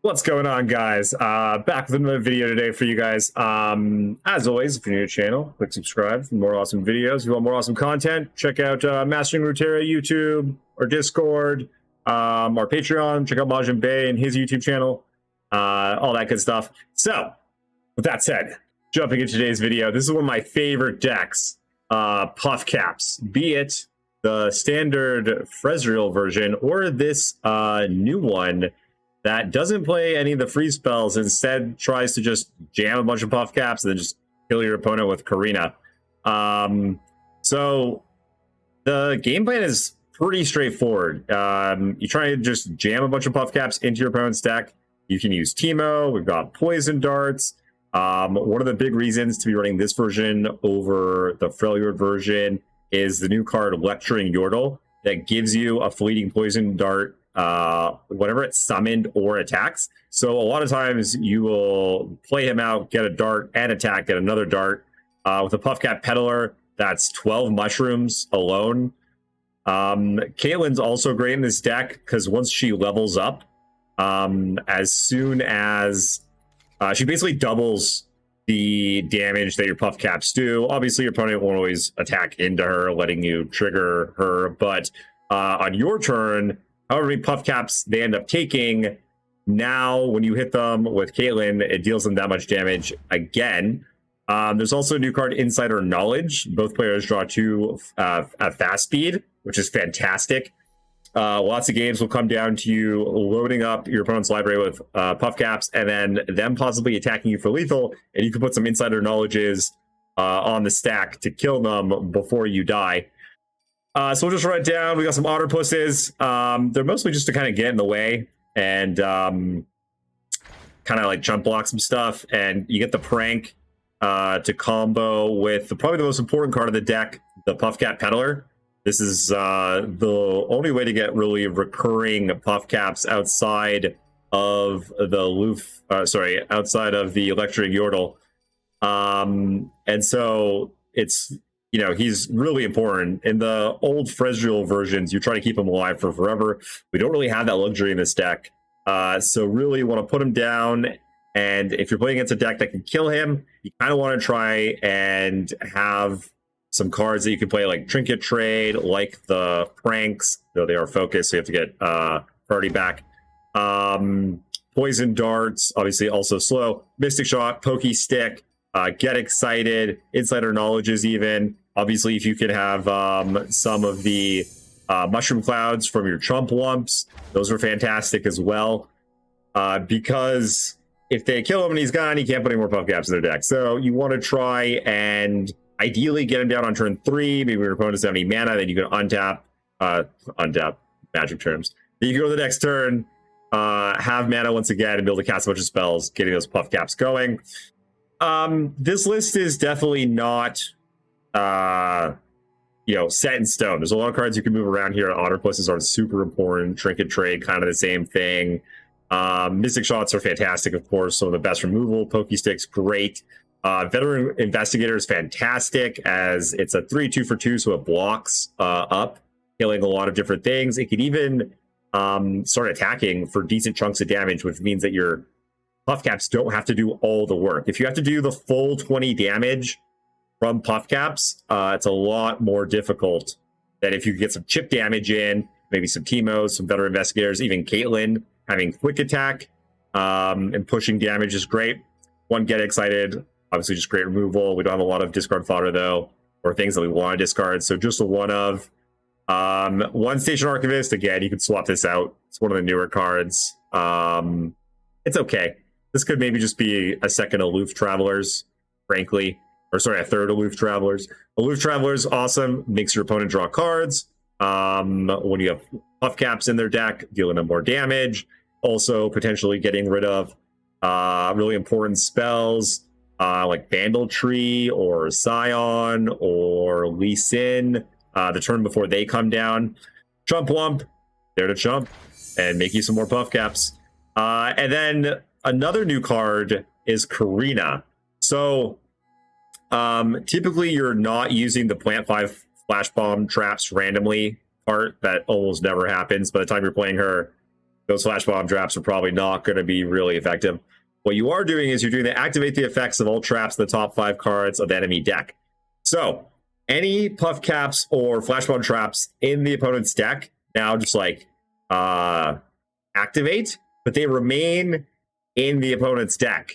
What's going on, guys? Back with another video today for you guys. As always, if you're new to the channel, click subscribe for more awesome videos. If you want more awesome content, check out Mastering Runeterra YouTube, or Discord, our Patreon. Check out MajiinBae and his YouTube channel, all that good stuff. So, with that said, jumping into today's video, this is one of my favorite decks, Puffcaps, be it the standard Frezreal version or this new one that doesn't play any of the free spells, instead tries to just jam a bunch of Puffcaps and then just kill your opponent with Karina. So the game plan is pretty straightforward. You try to just jam a bunch of Puffcaps into your opponent's deck. You can use Teemo. We've got Poison Darts. One of the big reasons to be running this version over the Freljord version is the new card Lecturing Yordle that gives you a fleeting Poison Dart whenever it's summoned or attacks. So a lot of times you will play him out, get a dart, and attack, get another dart. With a Puffcap Peddler, that's 12 mushrooms alone. Caitlyn's also great in this deck because once she levels up, as soon as she basically doubles the damage that your Puffcaps do. Obviously, your opponent won't always attack into her, letting you trigger her, but on your turn, however many Puffcaps they end up taking, now when you hit them with Caitlyn, it deals them that much damage again. There's also a new card, Insider Knowledge. Both players draw 2 at fast speed, which is fantastic. Lots of games will come down to you loading up your opponent's library with Puffcaps and then them possibly attacking you for lethal, and you can put some Insider Knowledges on the stack to kill them before you die. So we'll just write down. We got some Otterpusses. They're mostly just to kind of get in the way and kind of like jump block some stuff. And you get the Prank to combo with probably the most important card of the deck, the Puffcap Peddler. This is the only way to get really recurring Puffcaps outside of the outside of the Lecturing Yordle. And so it's, you know, he's really important. In the old Frezreal versions, you try to keep him alive for forever. We don't really have that luxury in this deck. So really want to put him down. And if you're playing against a deck that can kill him, you kind of want to try and have some cards that you can play, like Trinket Trade, like the Pranks, though they are focused, so you have to get priority back. Poison Darts, obviously also slow. Mystic Shot, Pokey Stick, Get Excited, Insider Knowledges even. Obviously, if you could have some of the Mushroom Clouds from your Chump Lumps, those are fantastic as well. Because if they kill him and he's gone, he can't put any more Puffcaps in their deck. So you want to try and ideally get him down on turn 3. Maybe your opponent doesn't have any mana, then you can untap, magic terms. Then you can go to the next turn, have mana once again, and be able to cast a bunch of spells, getting those Puffcaps going. This list is definitely not set in stone. There's a lot of cards you can move around here. Otterpusses are super important. Trinket Trade, kind of the same thing. Mystic Shots are fantastic, of course. Some of the best removal. Pokey Stick's great. Veteran Investigator is fantastic, as it's a 3/2 for 2, so it blocks up, killing a lot of different things. It can even start attacking for decent chunks of damage, which means that your Puffcaps don't have to do all the work. If you have to do the full 20 damage from Puffcaps, it's a lot more difficult than if you get some chip damage in, maybe some Teemos, some Veteran Investigators, even Caitlyn having quick attack and pushing damage is great. One, Get Excited, obviously just great removal. We don't have a lot of discard fodder though, or things that we want to discard, so just a one of. One Station Archivist, again, you can swap this out. It's one of the newer cards. It's okay. This could maybe just be a second Aloof Travelers, frankly. Or sorry, a third Aloof Travelers. Aloof Travelers, awesome. Makes your opponent draw cards. When you have Puffcaps in their deck, dealing them more damage. Also, potentially getting rid of really important spells like Vandal Tree or Scion or Lee Sin the turn before they come down. Chump Lump, there to chump and make you some more Puffcaps. And then another new card is Karina. So typically you're not using the Plant 5 Flash Bomb traps randomly part. That almost never happens. By the time you're playing her, those flash bomb traps are probably not going to be really effective. What you are doing is you're doing to activate the effects of all traps in the top 5 cards of the enemy deck. So any puff caps or flash bomb traps in the opponent's deck now just like activate, but they remain in the opponent's deck.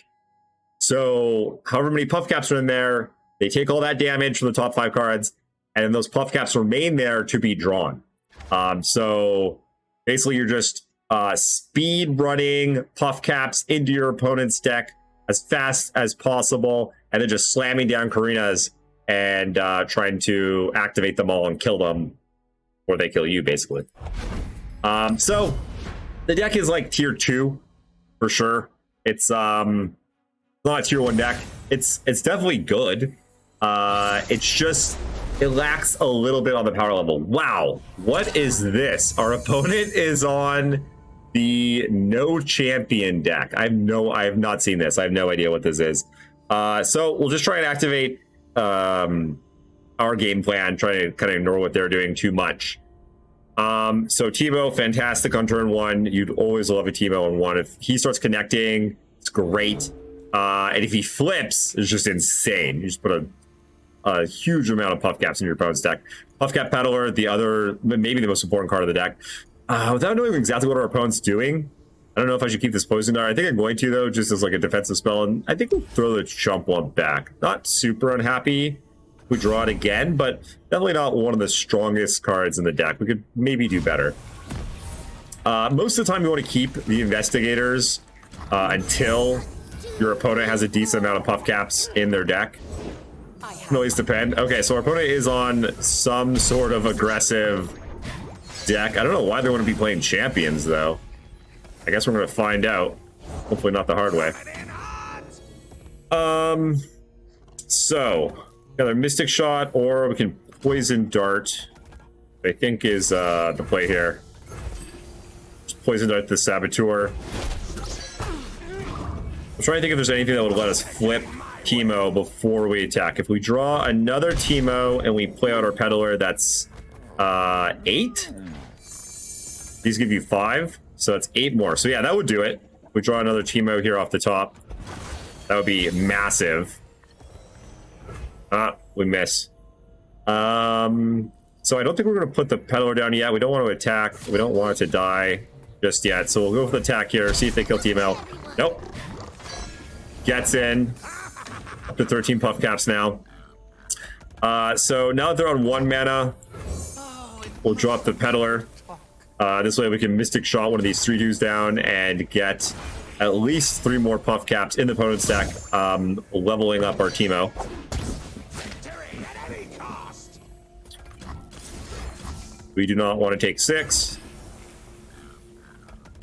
So however many puff caps are in there, they take all that damage from the top 5 cards, and then those puff caps remain there to be drawn. So basically you're just speed running puff caps into your opponent's deck as fast as possible, and then just slamming down Karinas and trying to activate them all and kill them before they kill you, basically. So the deck is like tier 2 for sure. It's not a tier 1 deck. It's definitely good. It's just it lacks a little bit on the power level. Wow, what is this? Our opponent is on the no champion deck. I have not seen this. I have no idea what this is. So we'll just try and activate our game plan, try to kind of ignore what they're doing too much. So Teemo, fantastic on turn 1. You'd always love a Teemo on 1. If he starts connecting, it's great. And if he flips, it's just insane. You just put a huge amount of puff caps in your opponent's deck. Puffcap Peddler, the other, maybe the most important card of the deck. Without knowing exactly what our opponent's doing, I don't know if I should keep this Poison Dart. I think I'm going to, though, just as like a defensive spell. And I think we'll throw the Chump one back. Not super unhappy if we draw it again, but definitely not one of the strongest cards in the deck. We could maybe do better. Most of the time, you want to keep the Investigators until your opponent has a decent amount of puff caps in their deck. Can always depend. Okay, so our opponent is on some sort of aggressive deck. I don't know why they want to be playing champions, though. I guess we're going to find out. Hopefully not the hard way. So, either Mystic Shot or we can Poison Dart. I think is the play here. Just Poison Dart the Saboteur. I'm trying to think if there's anything that would let us flip Teemo before we attack. If we draw another Teemo and we play out our Peddler, that's 8. These give you 5, so that's 8 more. So yeah, that would do it. If we draw another Teemo here off the top, that would be massive. We miss. So I don't think we're going to put the Peddler down yet. We don't want to attack. We don't want it to die just yet. So we'll go with the attack here, see if they kill Teemo. Nope. Gets in. Up to 13 puff caps now. So now that they're on 1 mana, we'll drop the Peddler. This way we can Mystic Shot one of these 3/2s down and get at least 3 more puff caps in the opponent's deck, leveling up our Teemo. We do not want to take 6.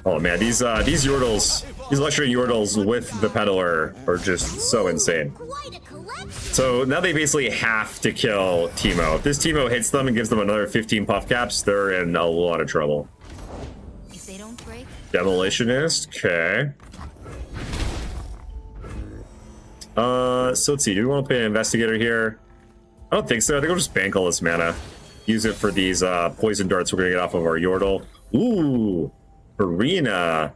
Oh man, these Yordles, these Luxury Yordles with the Peddler are just so insane. So now they basically have to kill Teemo. If this Teemo hits them and gives them another 15 puff caps, they're in a lot of trouble. If they don't break, Demolitionist, okay. So let's see, do we want to play an Investigator here? I don't think so. I think we'll just bank all this mana. Use it for these Poison Darts we're going to get off of our Yordle. Ooh, Arena.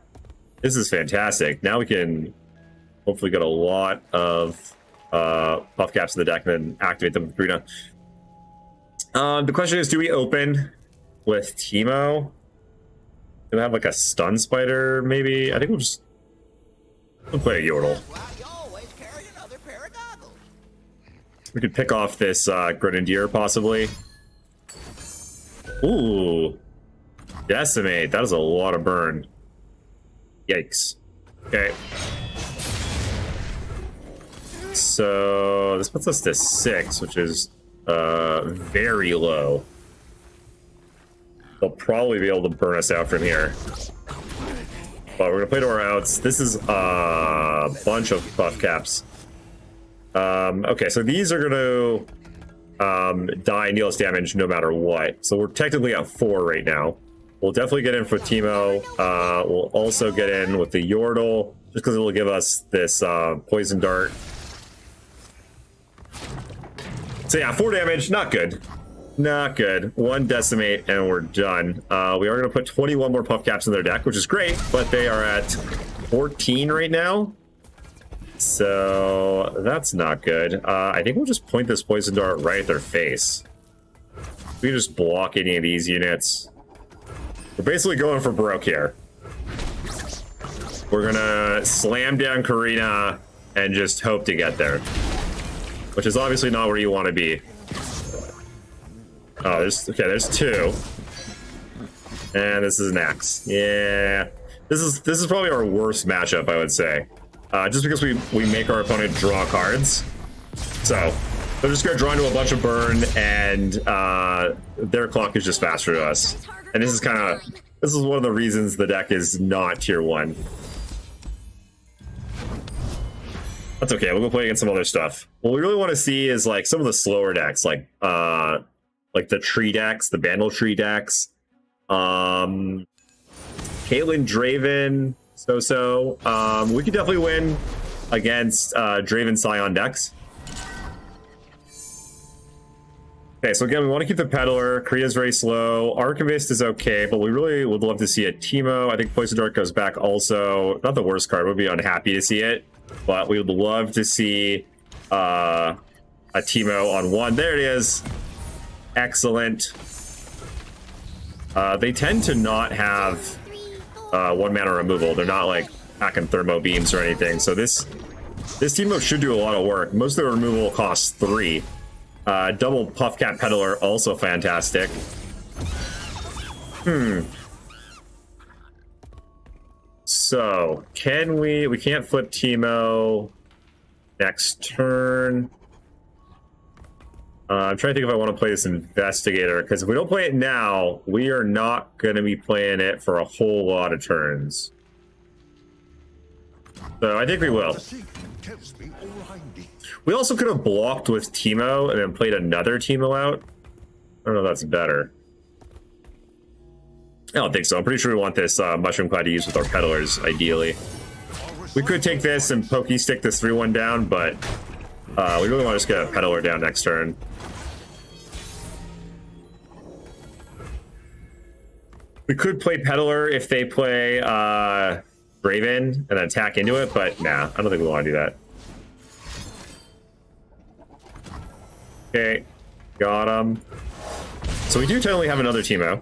This is fantastic. Now we can hopefully get a lot of puff caps in the deck and then activate them with Arena. The question is, do we open with Teemo? Do we have like a Stun Spider, maybe? I think we'll play a Yordle. We could pick off this Grenadier, possibly. Ooh. Decimate. That is a lot of burn. Yikes. Okay. So this puts us to 6, which is very low. They'll probably be able to burn us out from here. But we're gonna play to our outs. This is a bunch of buff caps. Okay, so these are gonna die and deal us damage no matter what. So we're technically at 4 right now. We'll definitely get in for Teemo. We'll also get in with the Yordle, just because it will give us this Poison Dart. So yeah, 4 damage, not good. Not good. 1 decimate and we're done. We are going to put 21 more Puffcaps in their deck, which is great, but they are at 14 right now. So that's not good. I think we'll just point this poison dart right at their face. We can just block any of these units. We're basically going for broke here. We're gonna slam down Karina and just hope to get there, which is obviously not where you want to be. Oh, there's 2, and this is an X. Yeah, this is probably our worst matchup, I would say, just because we make our opponent draw cards. So they're just gonna draw into a bunch of burn, and their clock is just faster to us. And this is one of the reasons the deck is not tier 1. That's okay. We'll go play against some other stuff. What we really want to see is like some of the slower decks, like the tree decks, the Vandal tree decks, Caitlyn Draven, so. We could definitely win against Draven Scion decks. Okay, so again, we want to keep the Peddler. Korea's very slow. Archivist is okay, but we really would love to see a Teemo. I think Poison Dart goes back also. Not the worst card. We'd be unhappy to see it, but we would love to see a Teemo on 1. There it is. Excellent. They tend to not have 1 mana removal. They're not like packing thermo beams or anything. So this Teemo should do a lot of work. Most of the removal costs 3. Double Puffcap Peddler, also fantastic. So, can we can't flip Teemo next turn. I'm trying to think if I want to play this Investigator, because if we don't play it now, we are not going to be playing it for a whole lot of turns. So, I think we will. We also could have blocked with Teemo and then played another Teemo out. I don't know if that's better. I don't think so. I'm pretty sure we want this Mushroom Cloud to use with our Peddlers, ideally. We could take this and Pokey Stick this 3-1 down, but we really want to just get a Peddler down next turn. We could play Peddler if they play Raven and attack into it, but nah, I don't think we want to do that. Okay, got him. So we do totally have another Teemo.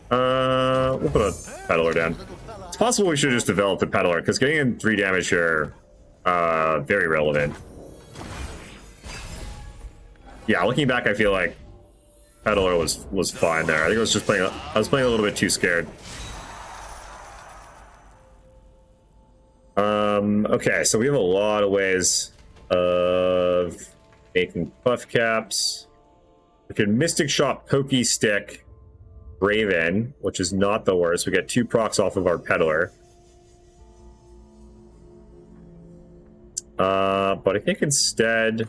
We'll put a Peddler down. It's possible we should just develop the Peddler, because getting in 3 damage here, very relevant. Yeah, looking back, I feel like Peddler was fine there. I think I was just playing. I was playing a little bit too scared. Okay, so we have a lot of ways of making Puff Caps. We can Mystic Shot, Pokey Stick, Raven, which is not the worst. We get 2 procs off of our Peddler. But I think instead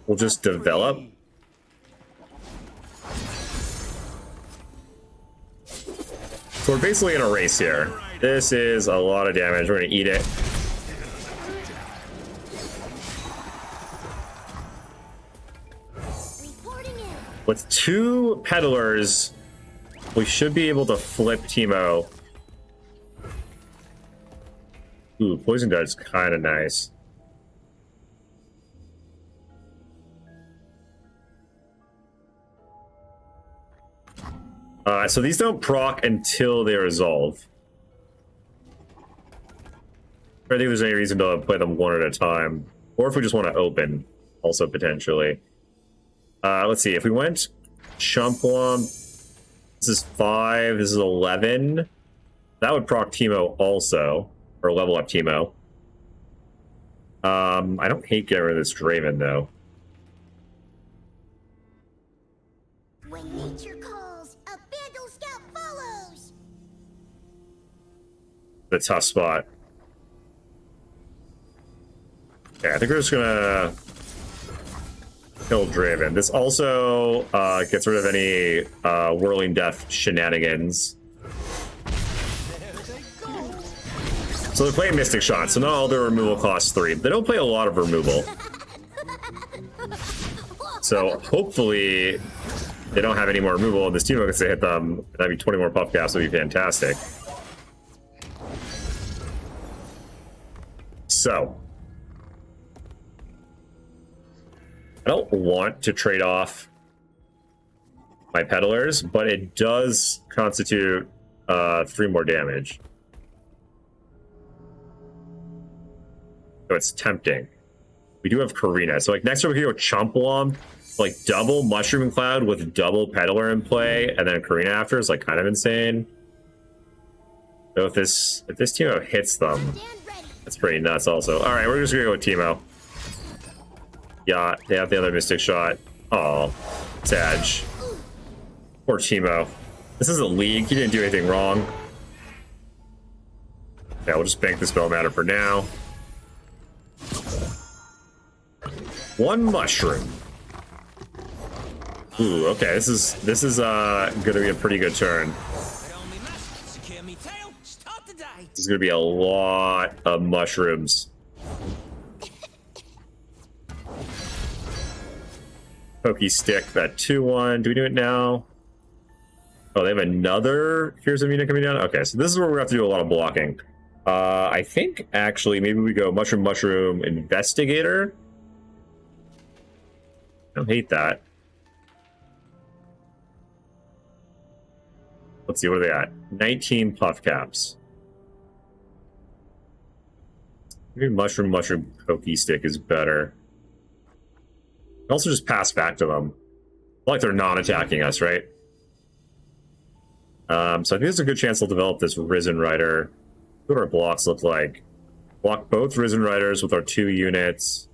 we'll just develop. So we're basically in a race here. This is a lot of damage. We're gonna eat it. With 2 Peddlers, we should be able to flip Teemo. Ooh, Poison Dart's kind of nice. So these don't proc until they resolve. I don't think there's any reason to play them 1 at a time. Or if we just want to open, also potentially. Let's see, if we went Chump Wump, this is 5, this is 11. That would proc Teemo also, or level up Teemo. I don't hate getting rid of this Draven, though. When nature calls, a Vandal Scout follows. The tough spot. Okay, I think we're just gonna kill Draven. This also gets rid of any Whirling Death shenanigans. So they're playing Mystic Shot, so not all their removal costs 3. They don't play a lot of removal. So hopefully they don't have any more removal in this team because they hit them. That'd be 20 more Puffcaps, would be fantastic. So I don't want to trade off my peddlers, but it does constitute 3 more damage. So it's tempting. We do have Karina. So like next time we can go Chumpalum, like double Mushroom Cloud with double Peddler in play, and then Karina after is like kind of insane. So if this team hits them, that's pretty nuts also. All right, we're just gonna go with Teemo. Yeah, they have the other Mystic Shot. Oh, Sag. Poor Teemo. This isn't League. He didn't do anything wrong. Yeah, we'll just bank the Spell Matter for now. 1 mushroom. Ooh, okay. This is gonna be a pretty good turn. This is gonna be a lot of mushrooms. Pokey Stick, that 2-1. Do we do it now? Oh, they have another Fears of Mina coming down? Okay, so this is where we have to do a lot of blocking. I think, actually, maybe we go Mushroom, Mushroom, Investigator. I don't hate that. Let's see, what are they at? 19 Puffcaps. Maybe Mushroom, Mushroom, Pokey Stick is better. We also just pass back to them. Like they're non-attacking us, right? So I think there's a good chance they'll develop this Risen Rider. What do our blocks look like? Block both Risen Riders with our 2 units.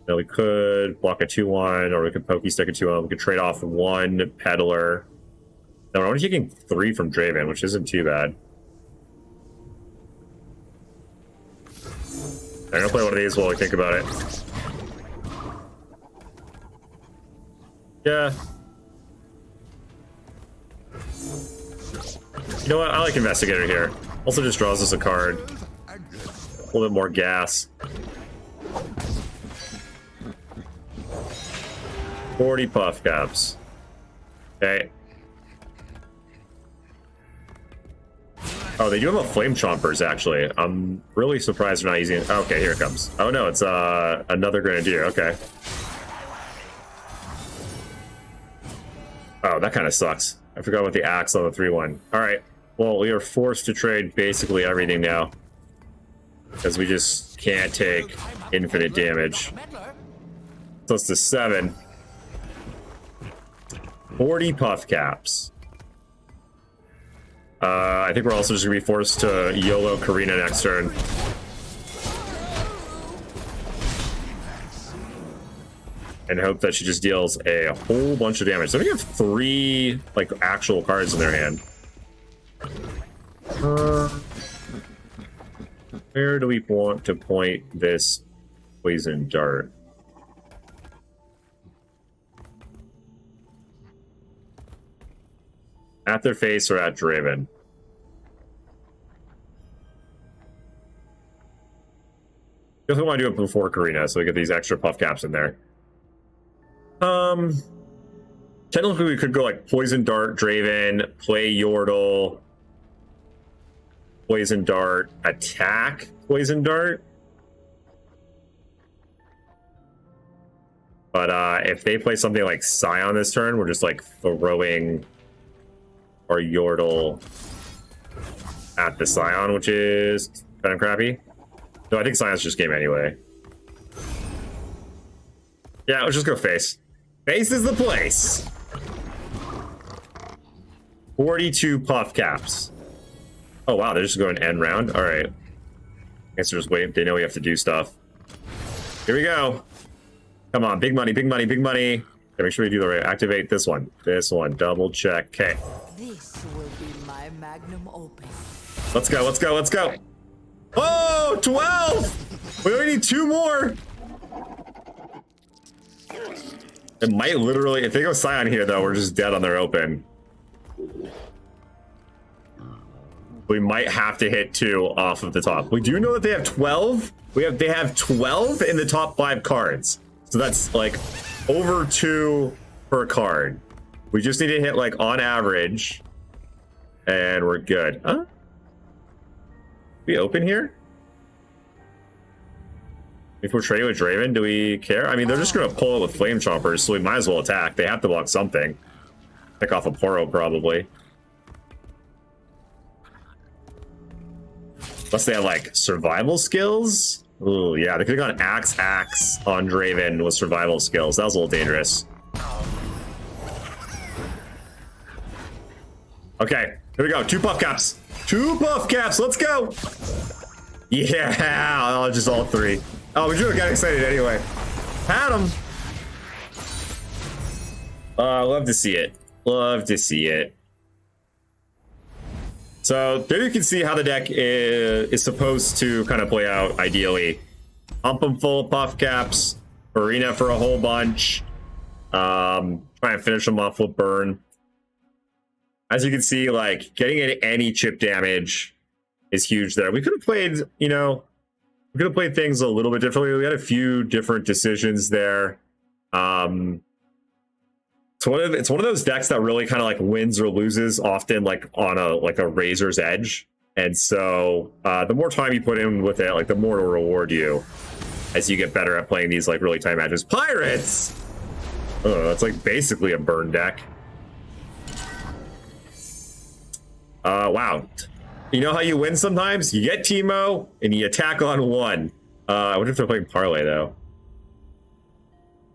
Now we could block a 2-1, or we could Pokey Stick a 2-1. We could trade off 1 Peddler. Now we're only taking 3 from Draven, which isn't too bad. I'm gonna play one of these while I think about it. Yeah. You know what? I like Investigator here. Also just draws us a card. A little bit more gas. 40 Puffcaps. Okay. Oh, they do have a Flame Chompers, actually. I'm really surprised they're not using it. Okay, here it comes. Oh no, it's another Grenadier. Okay. Oh, that kind of sucks. I forgot about the axe on the 3-1. All right. Well, we are forced to trade basically everything now. Because we just can't take infinite damage. So it's to 7. 40 Puffcaps. I think we're also just going to be forced to YOLO Karina next turn. And hope that she just deals a whole bunch of damage. So we have 3 like actual cards in their hand. Where do we want to point this Poison Dart? At their face or at Draven? Definitely want to do it before Karina, so we get these extra Puffcaps in there. Technically we could go like Poison Dart, Draven, play Yordle, Poison Dart, attack Poison Dart. But if they play something like Scion this turn, we're just like throwing our Yordle at the Scion, which is kind of crappy. No, I think Scion's just game anyway. Yeah, let's just go face. Face is the place. 42 Puffcaps. Oh wow, they're just going end round. All right. I guess they're just waiting. They know we have to do stuff. Here we go. Come on, big money, big money, big money. Okay, make sure we do the right. Activate this one. This one. Double check. Okay. This will be my magnum opus. Let's go, let's go, let's go. Oh, 12! We only need 2 more. It might literally, if they go Scion here though, we're just dead on their open. We might have to hit 2 off of the top. We do know that they have 12. They have 12 in the top 5 cards. So that's like over 2 per card. We just need to hit like on average, and we're good. Huh? We open here? If we're trading with Draven, do we care? I mean, they're just gonna pull it with Flame Chompers, so we might as well attack. They have to block something. Pick off a Poro, probably. Unless they have, like, survival skills? Ooh, yeah, they could have gone Axe on Draven with survival skills. That was a little dangerous. Okay, here we go. 2 Puffcaps. 2 Puffcaps, let's go! Yeah, oh, just all 3. Oh, we just got excited anyway. Had him. Love to see it. Love to see it. So there you can see how the deck is supposed to kind of play out ideally. Pump them full of Puffcaps, Arena for a whole bunch. Try and finish them off with Burn. As you can see, like, getting any chip damage is huge there. We could have played, you know, we could have played things a little bit differently. We had a few different decisions there. It's one of those decks that really kind of like wins or loses often like on a razor's edge. And so the more time you put in with it, like the more it'll reward you as you get better at playing these like really tight matches. Pirates! Oh, that's like basically a burn deck. Wow. You know how you win sometimes? You get Teemo and you attack on 1. I wonder if they're playing Parlay though.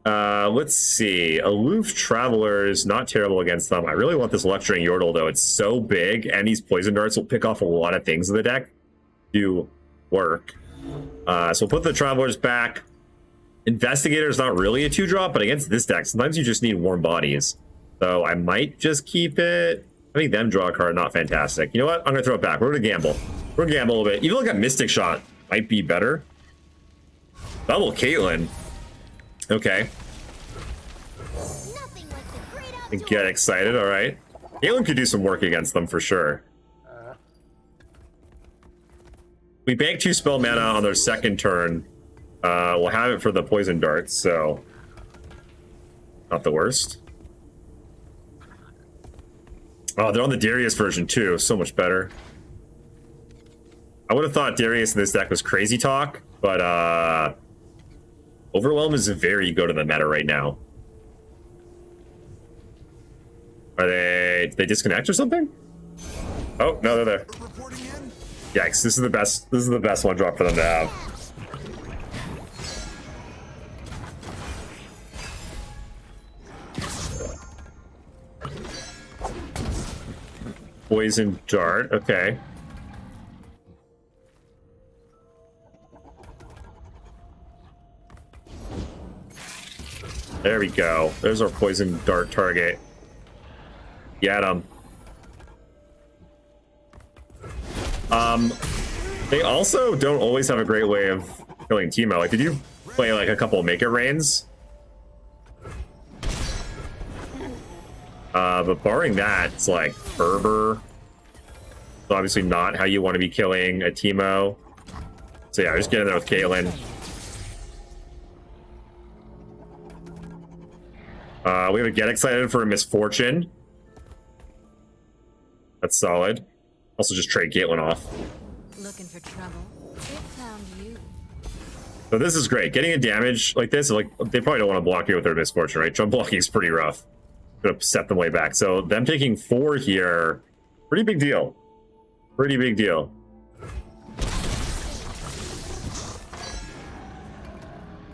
Let's see. Aloof Travelers, not terrible against them. I really want this Lecturing Yordle though. It's so big, and these Poison Darts will pick off a lot of things in the deck to work. So we'll put the Travelers back. Investigator is not really a 2-drop, but against this deck, sometimes you just need Warm Bodies. So I might just keep it. I think them draw a card, not fantastic. You know what? I'm going to throw it back. We're going to gamble. We're going to gamble a little bit. Even like a Mystic Shot might be better. Double Caitlyn. Okay. Get excited, all right. Caitlyn could do some work against them for sure. We bank 2 spell mana on their second turn. We'll have it for the Poison Darts, so not the worst. Oh, they're on the Darius version too. So much better. I would have thought Darius in this deck was crazy talk, but Overwhelm is very good in the meta right now. Are they... Did they disconnect or something? Oh, no, they're there. Yikes, this is the best. This is the best 1-drop for them to have. Poison Dart, okay. There we go. There's our Poison Dart target. Get him. They also don't always have a great way of killing Teemo. Like, did you play like a couple of Make It Rains? But barring that, it's like Fervor. It's obviously not how you want to be killing a Teemo. So yeah, just get in there with Caitlyn. We have a Get Excited for a Misfortune. That's solid. Also just trade Caitlyn off. Looking for trouble? It found you. So this is great. Getting a damage like this, like they probably don't want to block you with their Misfortune, right? Jump blocking is pretty rough. Gonna set them way back. So them taking 4 here, pretty big deal. Pretty big deal.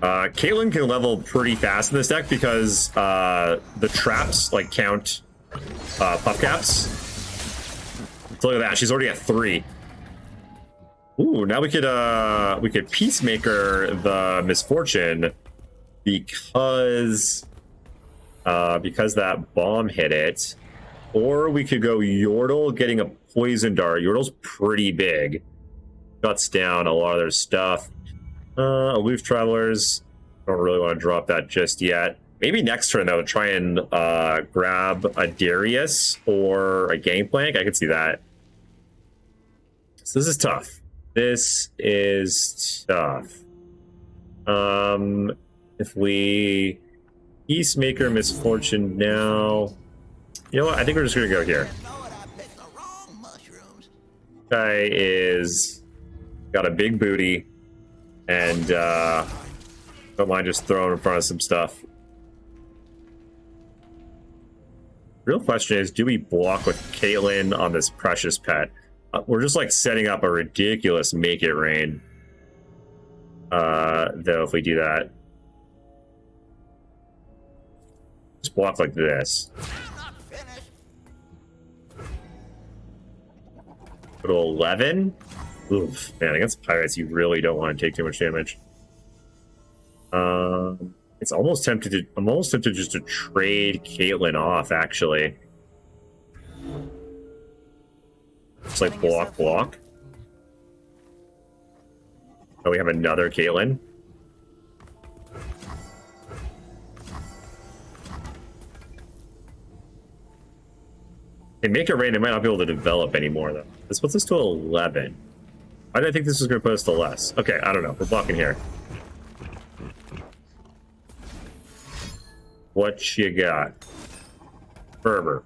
Caitlyn can level pretty fast in this deck because the traps like count Puffcaps. So look at that, she's already at 3. Ooh, now we could Peacemaker the Misfortune because that bomb hit it. Or we could go Yordle getting a Poison Dart. Yordle's pretty big. Shuts down a lot of their stuff. Aloof Travelers. Don't really want to drop that just yet. Maybe next turn, though, try and grab a Darius or a Gangplank. I could see that. So this is tough. This is tough. If we Peacemaker Misfortune now. You know what? I think we're just gonna go here. Guy is got a big booty and don't mind just throwing in front of some stuff. Real question is, do we block with Caitlyn on this precious pet? We're just like setting up a ridiculous make it rain. Though if we do that, just block like this. Go to 11. Oof, man, against pirates, you really don't want to take too much damage. It's almost tempted to. I'm almost tempted just to trade Caitlyn off. Actually, it's like block. Oh, we have another Caitlyn. And make it rain, it might not be able to develop anymore, though. This puts us to 11. Why did I think this was going to put us to less? Okay, I don't know. We're blocking here. What you got? Fervor.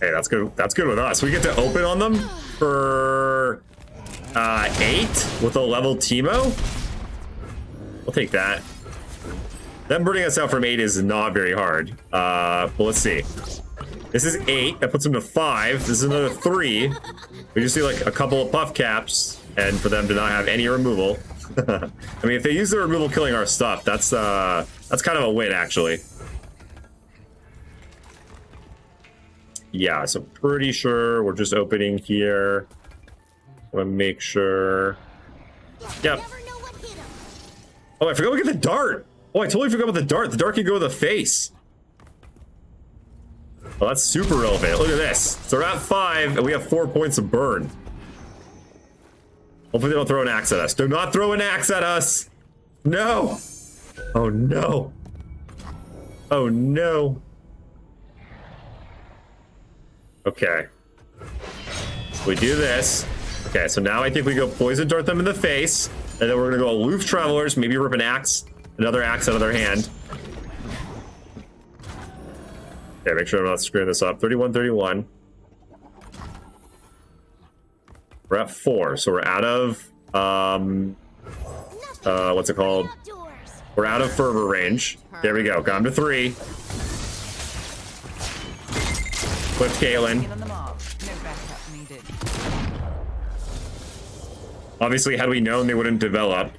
Hey, that's good. That's good with us. We get to open on them for 8 with a level Teemo. We'll take that. Them burning us out from 8 is not very hard. But let's see. This is 8. That puts them to 5. This is another 3. We just need like a couple of puff caps, and for them to not have any removal. I mean, if they use the removal killing our stuff, that's kind of a win, actually. Yeah, so pretty sure we're just opening here. I want to make sure. Yep. Oh, I forgot we get the dart. Oh, I totally forgot about the dart. The dart can go to the face. Well, that's super relevant. Look at this. So we're at 5, and we have 4 points of burn. Hopefully they don't throw an axe at us. Do not throw an axe at us. No. Oh, no. Oh, no. Okay. We do this. Okay, so now I think we go poison dart them in the face, and then we're gonna go aloof travelers, maybe rip an axe, another axe out of their hand. Okay, make sure I'm not screwing this up. 31-31. We're at 4, so we're out of what's it called? We're out of fervor range. There we go. Got him to 3. Flip Caitlyn. Obviously, had we known they wouldn't develop,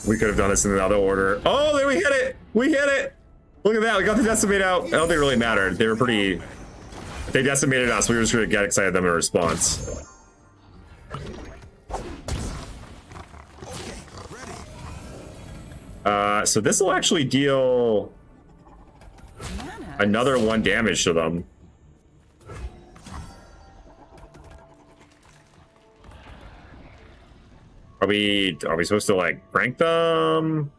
we could have done this in another order. Oh, there we hit it! We hit it! Look at that, we got the decimate out. I don't think it really mattered. They were pretty... If they decimated us, we were just gonna get excited at them in response. So this will actually deal another 1 damage to them. Are we supposed to like prank them?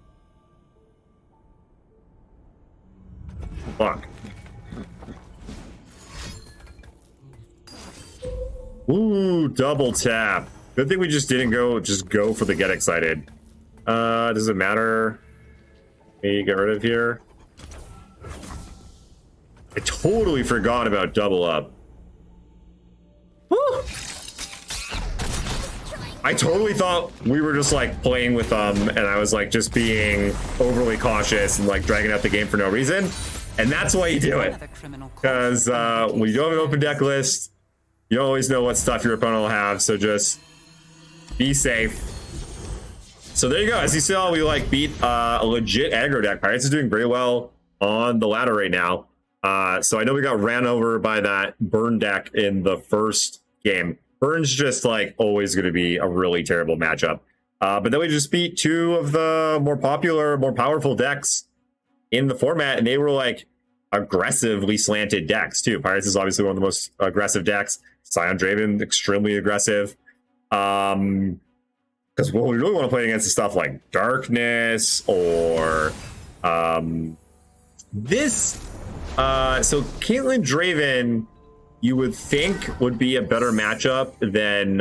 Fuck. Ooh, double tap. Good thing we just didn't go for the get excited. Does it matter? Maybe get rid of here. I totally forgot about double up. Woo! I totally thought we were just like playing with them, and I was like just being overly cautious and like dragging out the game for no reason. And that's why you do it. Because when you don't have an open deck list, you don't always know what stuff your opponent will have, so just be safe. So there you go. As you saw, we like beat a legit aggro deck. Pirates is doing very well on the ladder right now. So I know we got ran over by that burn deck in the first game. Burn's just like always going to be a really terrible matchup. But then we just beat 2 of the more popular, more powerful decks in the format, and they were like aggressively slanted decks too. Pirates is obviously one of the most aggressive decks. Scion Draven, extremely aggressive. Because what we really want to play against is stuff like Darkness or this. So Caitlyn Draven, you would think would be a better matchup than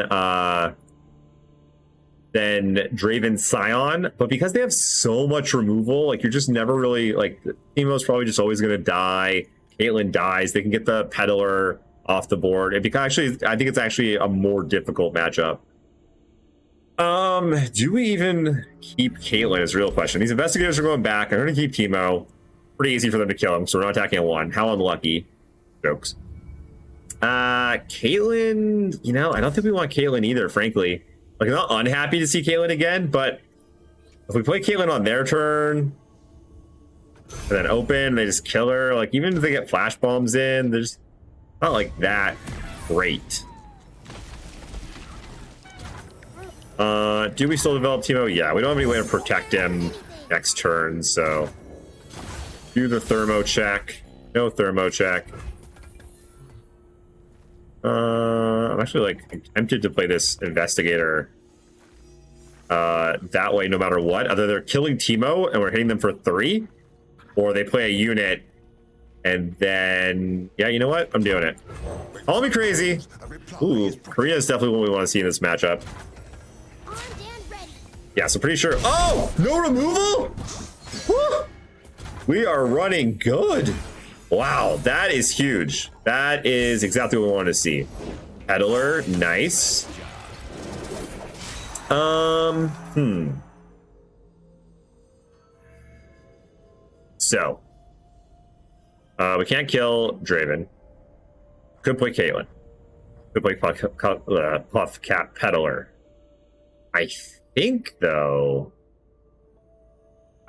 Draven Scion, but because they have so much removal, like you're just never really like Teemo's probably just always gonna die. Caitlyn dies. They can get the Peddler off the board. Actually, I think it's actually a more difficult matchup. Do we even keep Caitlyn is a real question. These investigators are going back. I'm gonna keep Teemo. Pretty easy for them to kill him, so we're not attacking at one. How unlucky. Jokes. Caitlyn, you know, I don't think we want Caitlyn either, frankly. Like, I'm not unhappy to see Caitlyn again, but if we play Caitlyn on their turn and then open, they just kill her. Like, even if they get flash bombs in, there's not like that great. Do we still develop Teemo? Yeah, we don't have any way to protect him next turn, so do the thermo check. No thermo check. I'm actually like tempted to play this investigator that way no matter what. Either they're killing Teemo and we're hitting them for 3, or they play a unit and then yeah, you know what? I'm doing it. Call me crazy. Ooh, Korea is definitely what we want to see in this matchup. Yeah, so pretty sure. Oh, no removal? Woo! We are running good. Wow, that is huge. That is exactly what we want to see. Peddler, nice. So, we can't kill Draven. Could play Caitlyn. Could play Puffcap Peddler. I think, though...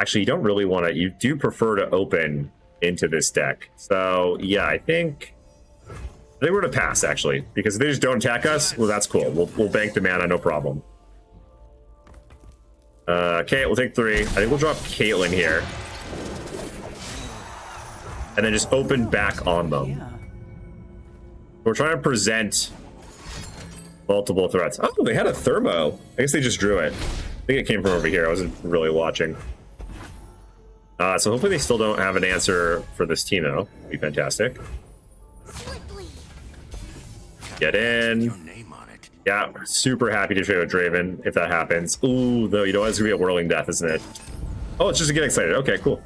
Actually, you don't really want to... You do prefer to open into this deck. So, yeah, I think we're going to pass, actually. Because if they just don't attack us, well, that's cool. We'll bank the mana, no problem. Okay, we'll take 3. I think we'll drop Caitlyn here. And then just open back on them. We're trying to present multiple threats. Oh, they had a thermo. I guess they just drew it. I think it came from over here. I wasn't really watching. So hopefully they still don't have an answer for this Teemo. Be fantastic. Get in. Yeah, super happy to trade with Draven if that happens. Ooh, though, you know what? It's going to be a whirling death, isn't it? Oh, it's just to get excited. Okay, cool.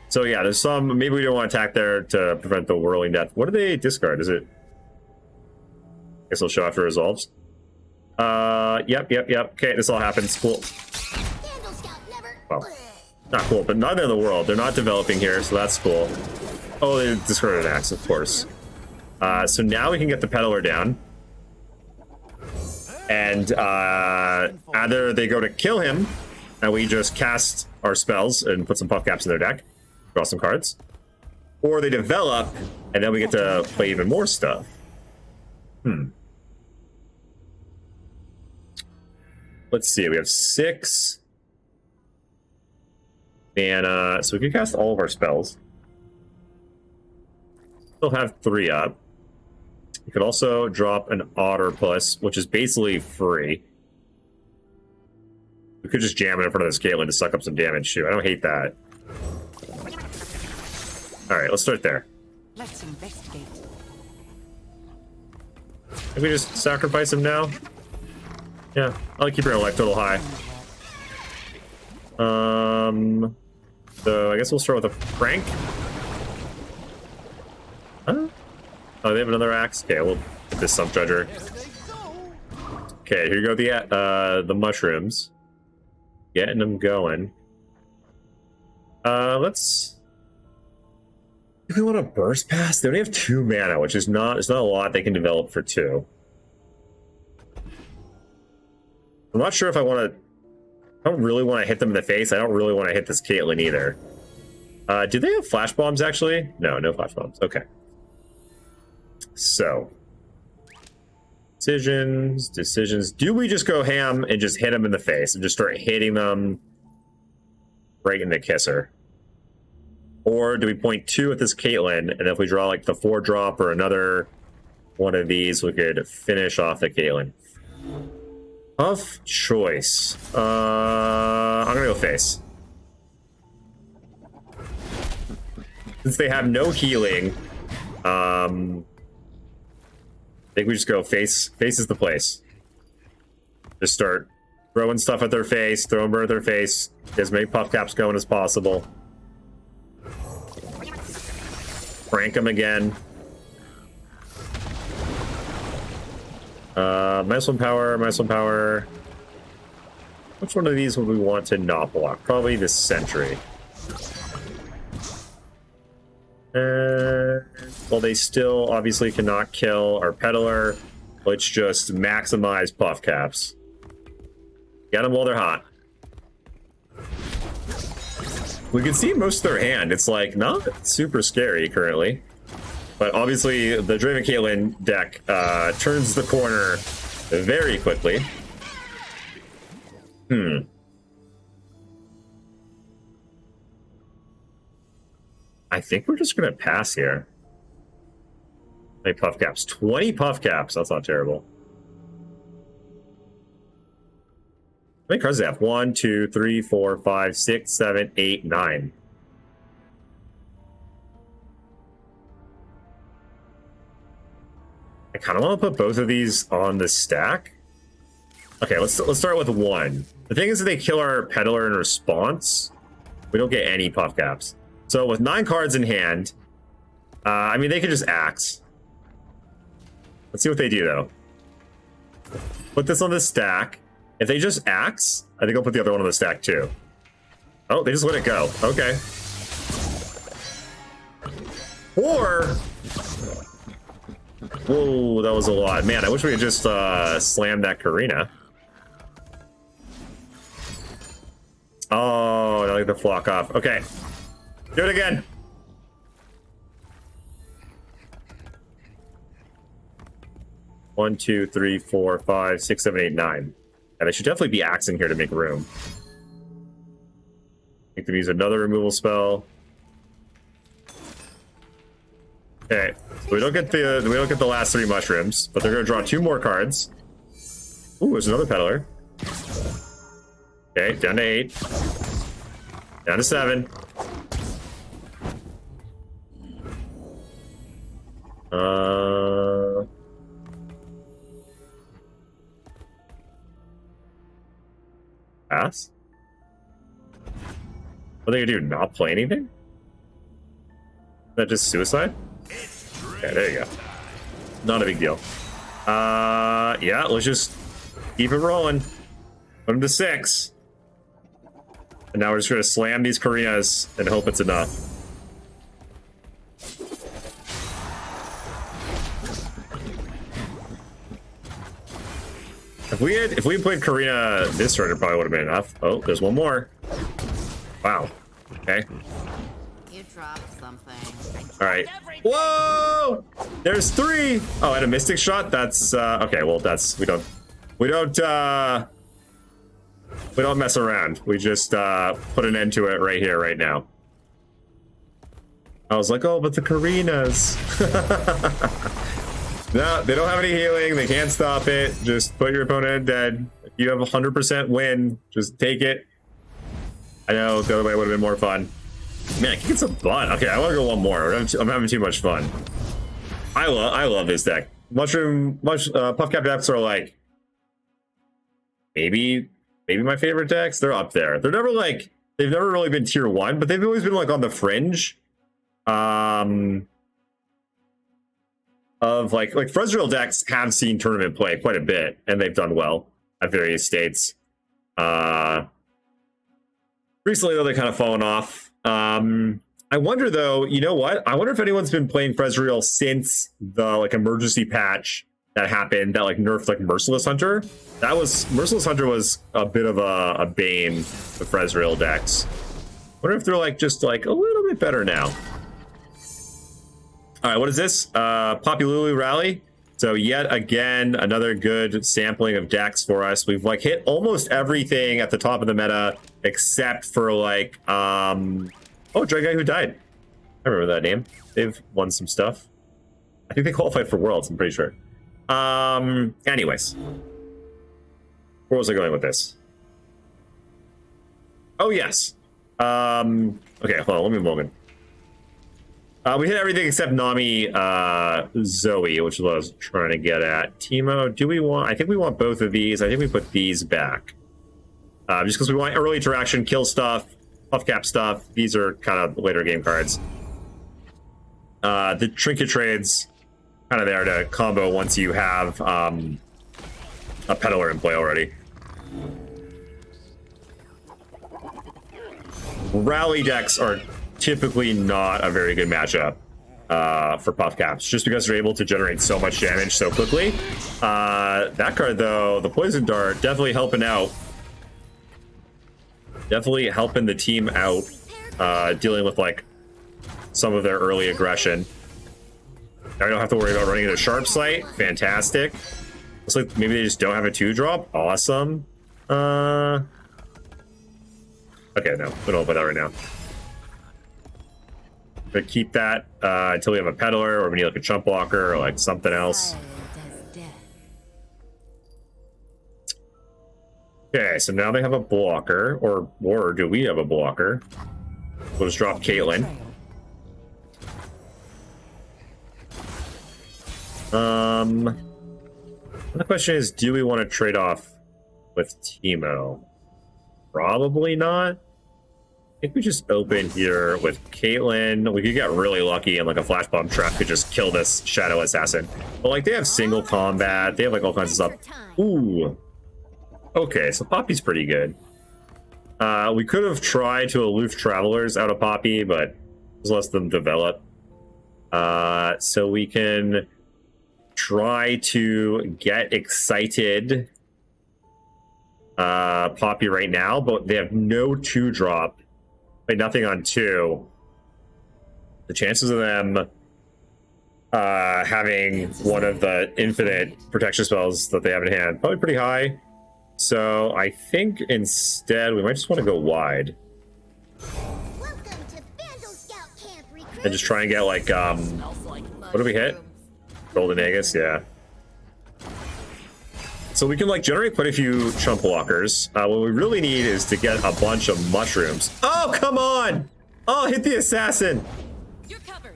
So yeah, there's some... Maybe we don't want to attack there to prevent the whirling death. What do they discard? Is it... I guess it'll show after it resolves. Yep. Okay, this all happens. Cool. Well, not cool, but not in the world. They're not developing here, so that's cool. Oh, they discarded an axe, of course. So now we can get the Peddler down. And either they go to kill him, and we just cast our spells and put some Puffcaps in their deck, draw some cards, or they develop, and then we get to play even more stuff. Let's see, we have 6 mana, so we can cast all of our spells. Still have 3 up. You could also drop an Otter Plus, which is basically free. We could just jam it in front of this Caitlyn to suck up some damage too. I don't hate that. Alright, let's start there. Let's investigate. Can we just sacrifice him now? Yeah, I'll keep her life total high. So I guess we'll start with a prank. Huh? Oh, they have another axe? Okay, we'll get this Sump Judger. Okay, here you go, the mushrooms. Getting them going. Let's... Do we want to burst pass? They only have 2 mana, which is not... It's not a lot they can develop for 2. I'm not sure if I want to... I don't really want to hit them in the face. I don't really want to hit this Caitlyn either. Do they have flash bombs, actually? No, no flash bombs. Okay. So, decisions. Do we just go ham and just hit them in the face and just start hitting them right in the kisser? Or do we point 2 at this Caitlyn, and if we draw like the 4-drop or another one of these, we could finish off the Caitlyn? Tough choice. I'm gonna go face. Since they have no healing, think we just go face is the place. Just start throwing stuff at their face, throwing burn at their face, get as many puff caps going as possible. Prank them again. Minus one power, minus one power. Which one of these would we want to not block? Probably the sentry. Well, they still obviously cannot kill our peddler. Let's just maximize puff caps. Get them while they're hot. We can see most of their hand. It's like not super scary currently. But obviously the Draven Caitlyn deck turns the corner very quickly. I think we're just gonna pass here. How many puff caps? 20 puff caps. That's not terrible. How many cards do they have? 1, 2, 3, 4, 5, 6, 7, 8, 9. I kind of want to put both of these on the stack. Okay, let's start with 1. The thing is that they kill our peddler in response. We don't get any puff caps. So with 9 cards in hand, I mean, they could just axe. Let's see what they do, though. Put this on the stack. If they just axe, I think I'll put the other one on the stack, too. Oh, they just let it go. Okay. Or... Whoa, that was a lot. Man, I wish we had just slammed that Karina. Oh, I like the flock off. Okay. Do it again. One, 2, 3, 4, 5, 6, 7, 8, 9. And I should definitely be axing here to make room. I think we use another removal spell. Okay, so we don't get the last 3 mushrooms, but they're gonna draw 2 more cards. Ooh, there's another peddler. Okay, down to 8. Down to 7. Pass? What are they gonna do? Not play anything? Is that just suicide? Okay, there you go. Not a big deal. Yeah, let's just keep it rolling. Put them to 6. And now we're just gonna slam these Karinas and hope it's enough. If we had played Karina this turn, it probably would have been enough. Oh, there's one more. Wow. Okay. You dropped something. All right. Whoa! There's 3. Oh, and a mystic shot. That's okay. Well, that's we don't mess around. We just put an end to it right here, right now. I was like, oh, but the Karinas. No, they don't have any healing. They can't stop it. Just put your opponent dead. If you have 100% win, just take it. I know the other way would have been more fun. Man, I can get some fun. Okay, I want to go one more. I'm having too much fun. I love this deck. Puffcap decks are like maybe my favorite decks. They're up there. They've never really been tier 1, but they've always been like on the fringe. Of like Frezreal decks have seen tournament play quite a bit, and they've done well at various states. Recently, though, they kind of fallen off. I wonder, though, you know what? I wonder if anyone's been playing Frezreal since the like emergency patch that happened that like nerfed like Merciless Hunter. Merciless Hunter was a bit of a bane for Frezreal decks. I wonder if they're like just like a little bit better now. All right, what is this? Poppy Lulu Rally. So yet again, another good sampling of decks for us. We've like hit almost everything at the top of the meta, except for like, oh, Dry Guy Who Died. I remember that name. They've won some stuff. I think they qualified for Worlds, I'm pretty sure. Anyways. Where was I going with this? Oh, yes. Okay, hold on, let me a moment. We hit everything except Nami, Zoe, which is what I was trying to get at. Teemo, do we want... I think we want both of these. I think we put these back. Just because we want early interaction, kill stuff, Puffcap stuff. These are kind of later game cards. The trinket trades kind of there to combo once you have a peddler in play already. Rally decks are typically not a very good matchup for Puffcaps, just because they're able to generate so much damage so quickly. That card, though, the Poison Dart, definitely helping out. Definitely helping the team out, dealing with, like, some of their early aggression. Now I don't have to worry about running into Sharp Sight. Fantastic. Looks like maybe they just don't have a 2-drop. Awesome. Okay, no. We don't put that right now. But keep that until we have a peddler, or we need like a chump blocker, or like something else. Okay, so now they have a blocker, or do we have a blocker? We'll just drop Caitlyn. The question is, do we want to trade off with Teemo? Probably not. I think we just open here with Caitlyn. We could get really lucky and like a flash bomb trap could just kill this Shadow Assassin. But like they have single combat, they have like all kinds of stuff. Ooh. Okay, so Poppy's pretty good. We could have tried to aloof Travelers out of Poppy, but just let them develop. So we can try to get excited Poppy right now, but they have no 2-drop. Like nothing on 2. The chances of them having one of the infinite protection spells that they have in hand probably pretty high. So I think instead we might just want to go wide. Welcome to Vandal Scout Camp, recruit. And just try and get like what do we hit? Golden Aegis, yeah. So we can like generate quite a few chump blockers. What we really need is to get a bunch of mushrooms. Oh, come on! Oh, hit the assassin! You're covered.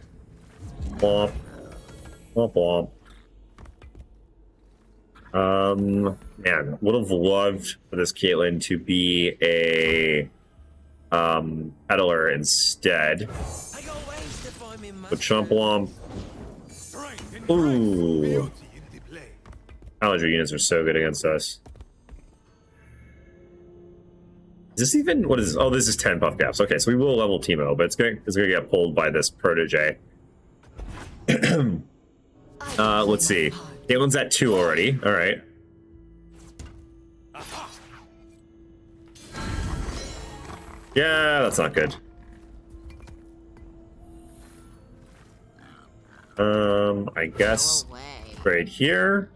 Womp. Womp womp. Man, would have loved for this Caitlyn to be a peddler instead. But chump womp. Ooh. Allergy units are so good against us. Is this even, what is this? Oh, this is 10 Puffcaps. Okay, so we will level Teemo, but it's gonna get pulled by this protege. Let's see. Caitlyn's at 2 already. All right. Yeah, that's not good. I guess trade here.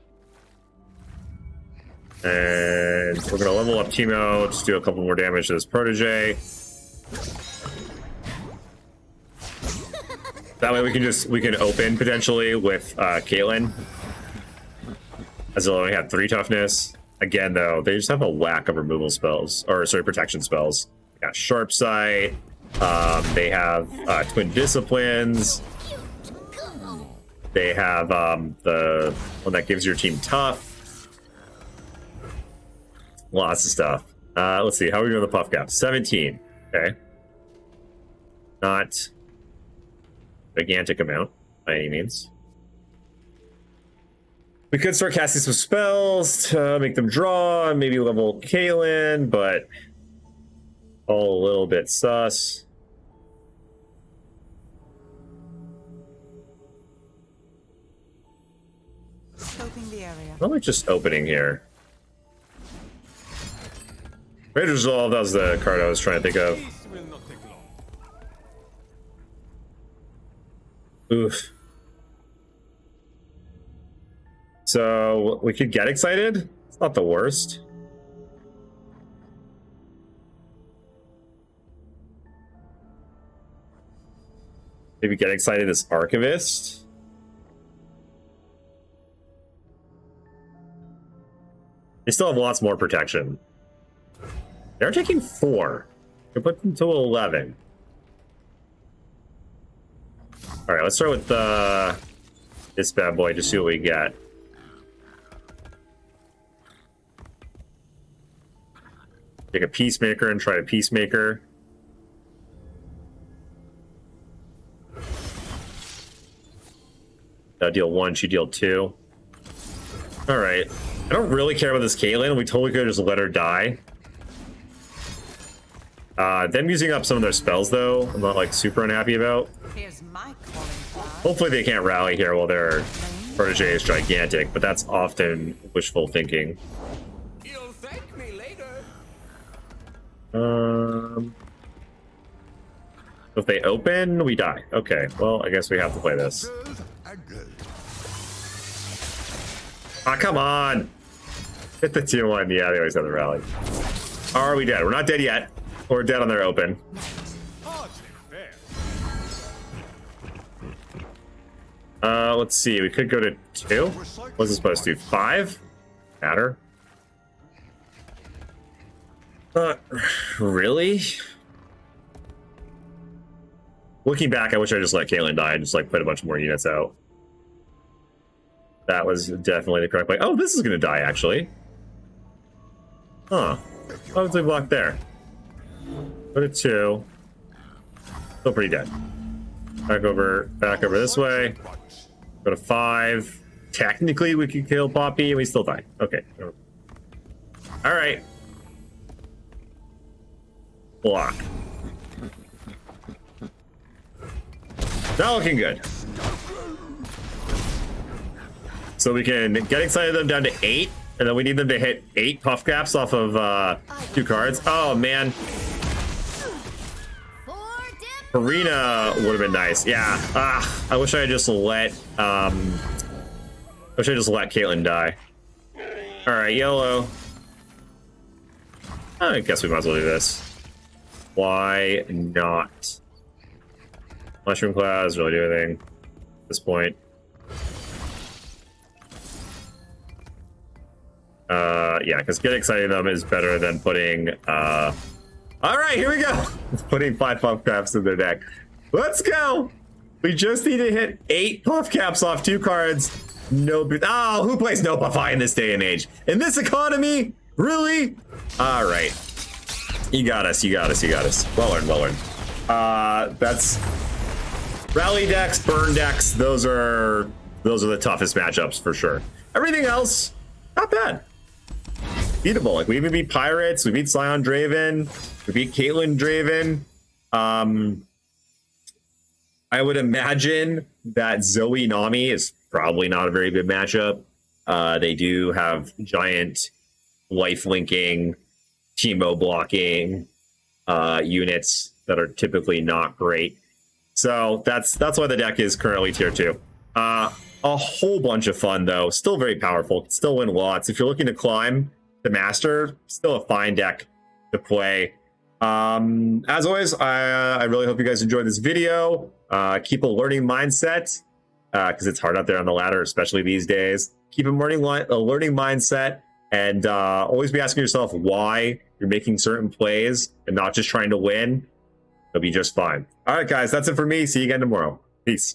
And we're gonna level up Teemo, just do a couple more damage to this protege. That way we can open potentially with Caitlyn. As they'll only have 3 toughness. Again though, they just have a lack of removal spells, or sorry, protection spells. They got Sharp Sight, they have Twin Disciplines, they have the one that gives your team tough. Lots of stuff. Let's see, how are we doing the Puffcap? 17. Okay. Not a gigantic amount by any means. We could start casting some spells to make them draw, maybe level Caitlyn, but all a little bit sus. Scoping the area. Why am I just opening here? Rage Resolve, that was the card I was trying to think of. Oof. So, we could get excited. It's not the worst. Maybe get excited as Archivist. They still have lots more protection. They're taking 4. Could put them to 11. All right, let's start with this bad boy to see what we get. Take a Peacemaker and try a Peacemaker. Deal 1, she deal 2. All right. I don't really care about this Caitlyn. We totally could have just let her die. Them using up some of their spells, though, I'm not, like, super unhappy about. Here's my calling card. Hopefully they can't rally here while their protege is gigantic, but that's often wishful thinking. You'll thank me later. If they open, we die. Okay, well, I guess we have to play this. Ah, come on! Hit the 2-1. Yeah, they always have the rally. Are we dead? We're not dead yet. We're dead on their open. Let's see. We could go to 2. What's it supposed to do? 5? Matter. Really? Looking back, I wish I just let Caitlyn die and just like put a bunch more units out. That was definitely the correct play. Oh, this is gonna die actually. Huh. Why was we blocked there? Go to 2. Still pretty dead. Back over this way. Go to 5. Technically, we could kill Poppy and we still die. Okay. All right. Block. Not looking good. So we can get excited them down to 8, and then we need them to hit 8 Puffcaps off of 2 cards. Oh man. Arena would have been nice. Yeah. I wish I had just let Caitlyn die. Alright, yellow. I guess we might as well do this. Why not? Mushroom Clouds really do anything at this point. Yeah, because getting excited them is better than putting all right, here we go. Putting 5 Puffcaps in their deck. Let's go. We just need to hit 8 Puffcaps off 2 cards. No, oh, who plays no Puffy in this day and age? In this economy? Really? All right. You got us. Well earned. That's rally decks, burn decks. Those are the toughest matchups for sure. Everything else, not bad. Beatable. Like we even beat Pirates, we beat Scion Draven, we beat Caitlyn Draven. I would imagine that Zoe Nami is probably not a very good matchup. They do have giant life linking, Teemo blocking units that are typically not great. So that's why the deck is currently tier 2. A whole bunch of fun though, still very powerful, can still win lots. If you're looking to climb the master, still a fine deck to play. As always, I really hope you guys enjoyed this video. Keep a learning mindset because it's hard out there on the ladder, especially these days. Keep a learning mindset, and always be asking yourself why you're making certain plays and not just trying to win. It'll be just fine. All right, guys, that's it for me. See you again tomorrow. Peace.